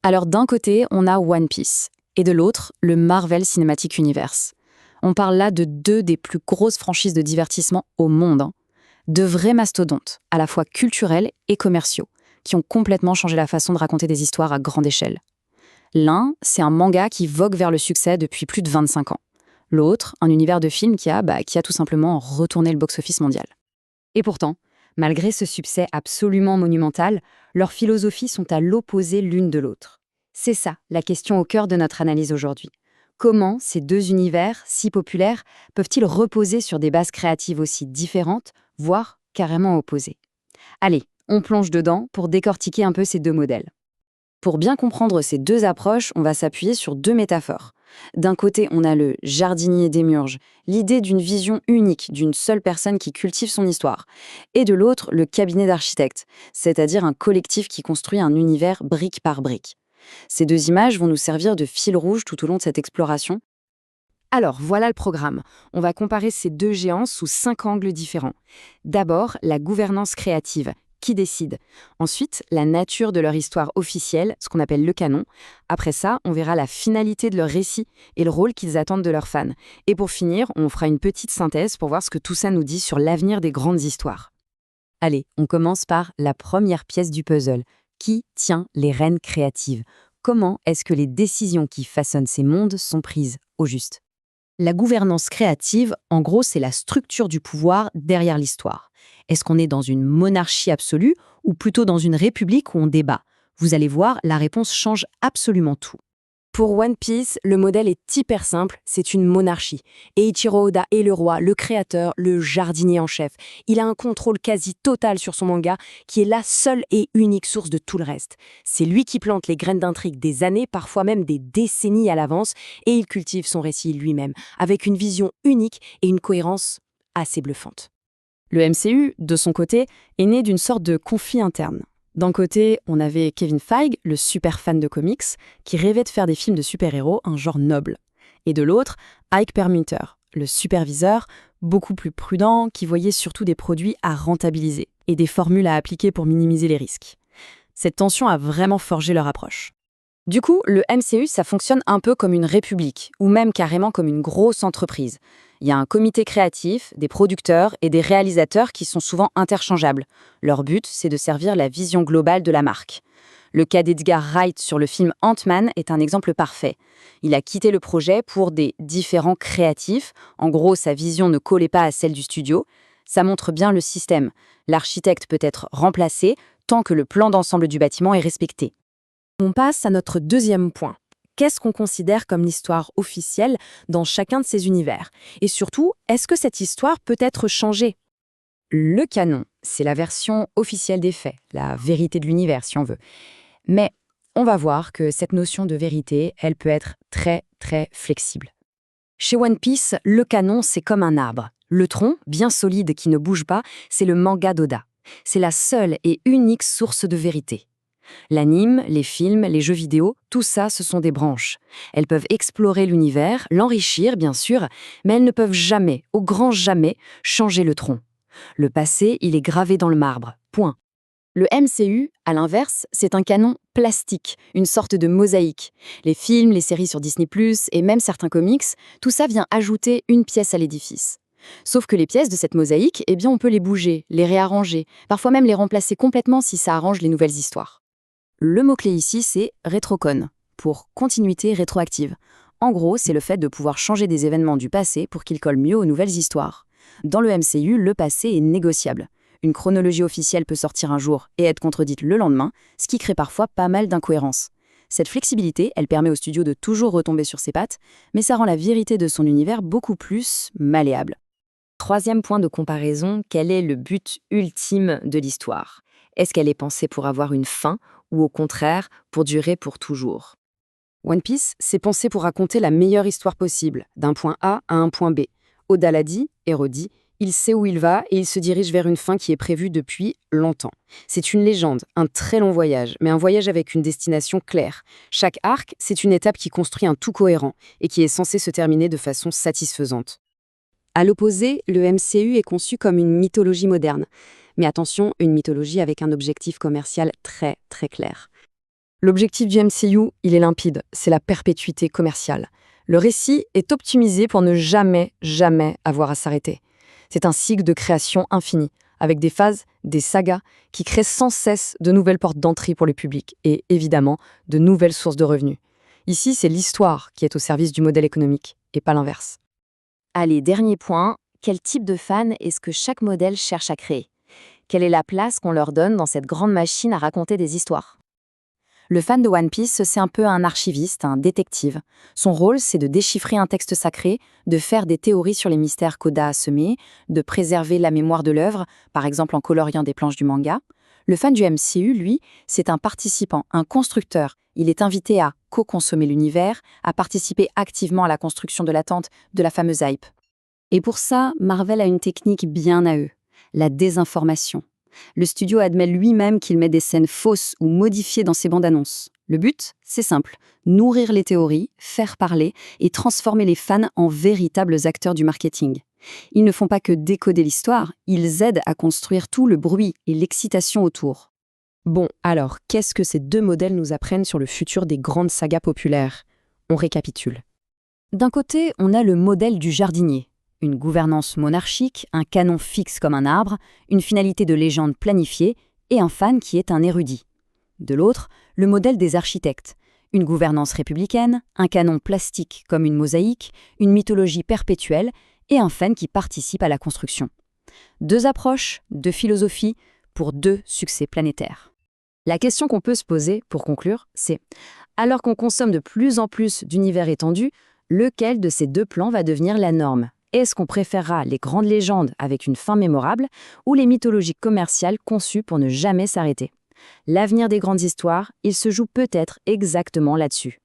Alors d'un côté, on a One Piece, et de l'autre, le Marvel Cinematic Universe. On parle là de deux des plus grosses franchises de divertissement au monde, hein. De vrais mastodontes, à la fois culturels et commerciaux, qui ont complètement changé la façon de raconter des histoires à grande échelle. L'un, c'est un manga qui vogue vers le succès depuis plus de 25 ans. L'autre, un univers de films qui a tout simplement retourné le box-office mondial. Et pourtant, malgré ce succès absolument monumental, leurs philosophies sont à l'opposé l'une de l'autre. C'est ça, la question au cœur de notre analyse aujourd'hui. Comment ces deux univers, si populaires, peuvent-ils reposer sur des bases créatives aussi différentes, voire carrément opposées? Allez, on plonge dedans pour décortiquer un peu ces deux modèles. Pour bien comprendre ces deux approches, on va s'appuyer sur deux métaphores. D'un côté, on a le jardinier démiurge, l'idée d'une vision unique d'une seule personne qui cultive son histoire. Et de l'autre, le cabinet d'architectes, c'est-à-dire un collectif qui construit un univers brique par brique. Ces deux images vont nous servir de fil rouge tout au long de cette exploration. Alors, voilà le programme. On va comparer ces deux géants sous 5 angles différents. D'abord, la gouvernance créative. Qui décide? Ensuite, la nature de leur histoire officielle, ce qu'on appelle le canon. Après ça, on verra la finalité de leur récit et le rôle qu'ils attendent de leurs fans. Et pour finir, on fera une petite synthèse pour voir ce que tout ça nous dit sur l'avenir des grandes histoires. Allez, on commence par la première pièce du puzzle. Qui tient les rênes créatives? Comment est-ce que les décisions qui façonnent ces mondes sont prises au juste? La gouvernance créative, en gros, c'est la structure du pouvoir derrière l'histoire. Est-ce qu'on est dans une monarchie absolue ou plutôt dans une république où on débat? Vous allez voir, la réponse change absolument tout. Pour One Piece, le modèle est hyper simple, c'est une monarchie. Eiichiro Oda est le roi, le créateur, le jardinier en chef. Il a un contrôle quasi total sur son manga, qui est la seule et unique source de tout le reste. C'est lui qui plante les graines d'intrigue des années, parfois même des décennies à l'avance, et il cultive son récit lui-même, avec une vision unique et une cohérence assez bluffante. Le MCU, de son côté, est né d'une sorte de conflit interne. D'un côté, on avait Kevin Feige, le super fan de comics, qui rêvait de faire des films de super-héros, un genre noble. Et de l'autre, Ike Perlmutter, le superviseur, beaucoup plus prudent, qui voyait surtout des produits à rentabiliser et des formules à appliquer pour minimiser les risques. Cette tension a vraiment forgé leur approche. Du coup, le MCU, ça fonctionne un peu comme une république, ou même carrément comme une grosse entreprise. Il y a un comité créatif, des producteurs et des réalisateurs qui sont souvent interchangeables. Leur but, c'est de servir la vision globale de la marque. Le cas d'Edgar Wright sur le film Ant-Man est un exemple parfait. Il a quitté le projet pour des différents créatifs. En gros, sa vision ne collait pas à celle du studio. Ça montre bien le système. L'architecte peut être remplacé tant que le plan d'ensemble du bâtiment est respecté. On passe à notre deuxième point. Qu'est-ce qu'on considère comme l'histoire officielle dans chacun de ces univers? Et surtout, est-ce que cette histoire peut être changée? Le canon, c'est la version officielle des faits, la vérité de l'univers si on veut. Mais on va voir que cette notion de vérité, elle peut être très très flexible. Chez One Piece, le canon, c'est comme un arbre. Le tronc, bien solide qui ne bouge pas, c'est le manga d'Oda. C'est la seule et unique source de vérité. L'anime, les films, les jeux vidéo, tout ça, ce sont des branches. Elles peuvent explorer l'univers, l'enrichir, bien sûr, mais elles ne peuvent jamais, au grand jamais, changer le tronc. Le passé, il est gravé dans le marbre. Point. Le MCU, à l'inverse, c'est un canon plastique, une sorte de mosaïque. Les films, les séries sur Disney+, et même certains comics, tout ça vient ajouter une pièce à l'édifice. Sauf que les pièces de cette mosaïque, eh bien, on peut les bouger, les réarranger, parfois même les remplacer complètement si ça arrange les nouvelles histoires. Le mot-clé ici, c'est rétrocon, pour continuité rétroactive. En gros, c'est le fait de pouvoir changer des événements du passé pour qu'ils collent mieux aux nouvelles histoires. Dans le MCU, le passé est négociable. Une chronologie officielle peut sortir un jour et être contredite le lendemain, ce qui crée parfois pas mal d'incohérences. Cette flexibilité, elle permet au studio de toujours retomber sur ses pattes, mais ça rend la vérité de son univers beaucoup plus malléable. Troisième point de comparaison, quel est le but ultime de l'histoire? Est-ce qu'elle est pensée pour avoir une fin ou au contraire pour durer pour toujours? One Piece, c'est pensé pour raconter la meilleure histoire possible, d'un point A à un point B. Oda l'a dit et redit, il sait où il va et il se dirige vers une fin qui est prévue depuis longtemps. C'est une légende, un très long voyage, mais un voyage avec une destination claire. Chaque arc, c'est une étape qui construit un tout cohérent et qui est censé se terminer de façon satisfaisante. À l'opposé, le MCU est conçu comme une mythologie moderne. Mais attention, une mythologie avec un objectif commercial très très clair. L'objectif du MCU, il est limpide, c'est la perpétuité commerciale. Le récit est optimisé pour ne jamais, jamais avoir à s'arrêter. C'est un cycle de création infini, avec des phases, des sagas, qui créent sans cesse de nouvelles portes d'entrée pour le public et, évidemment, de nouvelles sources de revenus. Ici, c'est l'histoire qui est au service du modèle économique, et pas l'inverse. Allez, dernier point, quel type de fan est-ce que chaque modèle cherche à créer? Quelle est la place qu'on leur donne dans cette grande machine à raconter des histoires? Le fan de One Piece, c'est un peu un archiviste, un détective. Son rôle, c'est de déchiffrer un texte sacré, de faire des théories sur les mystères qu'Oda a semés, de préserver la mémoire de l'œuvre, par exemple en coloriant des planches du manga. Le fan du MCU, lui, c'est un participant, un constructeur. Il est invité à co-consommer l'univers, à participer activement à la construction de l'attente de la fameuse hype. Et pour ça, Marvel a une technique bien à eux, la désinformation. Le studio admet lui-même qu'il met des scènes fausses ou modifiées dans ses bandes annonces. Le but, c'est simple, nourrir les théories, faire parler et transformer les fans en véritables acteurs du marketing. Ils ne font pas que décoder l'histoire, ils aident à construire tout le bruit et l'excitation autour. Bon, alors, qu'est-ce que ces deux modèles nous apprennent sur le futur des grandes sagas populaires? On récapitule. D'un côté, on a le modèle du jardinier. Une gouvernance monarchique, un canon fixe comme un arbre, une finalité de légende planifiée et un fan qui est un érudit. De l'autre, le modèle des architectes. Une gouvernance républicaine, un canon plastique comme une mosaïque, une mythologie perpétuelle et un fan qui participe à la construction. Deux approches, deux philosophies pour deux succès planétaires. La question qu'on peut se poser, pour conclure, c'est alors qu'on consomme de plus en plus d'univers étendus, lequel de ces deux plans va devenir la norme? Est-ce qu'on préférera les grandes légendes avec une fin mémorable ou les mythologies commerciales conçues pour ne jamais s'arrêter? L'avenir des grandes histoires, il se joue peut-être exactement là-dessus.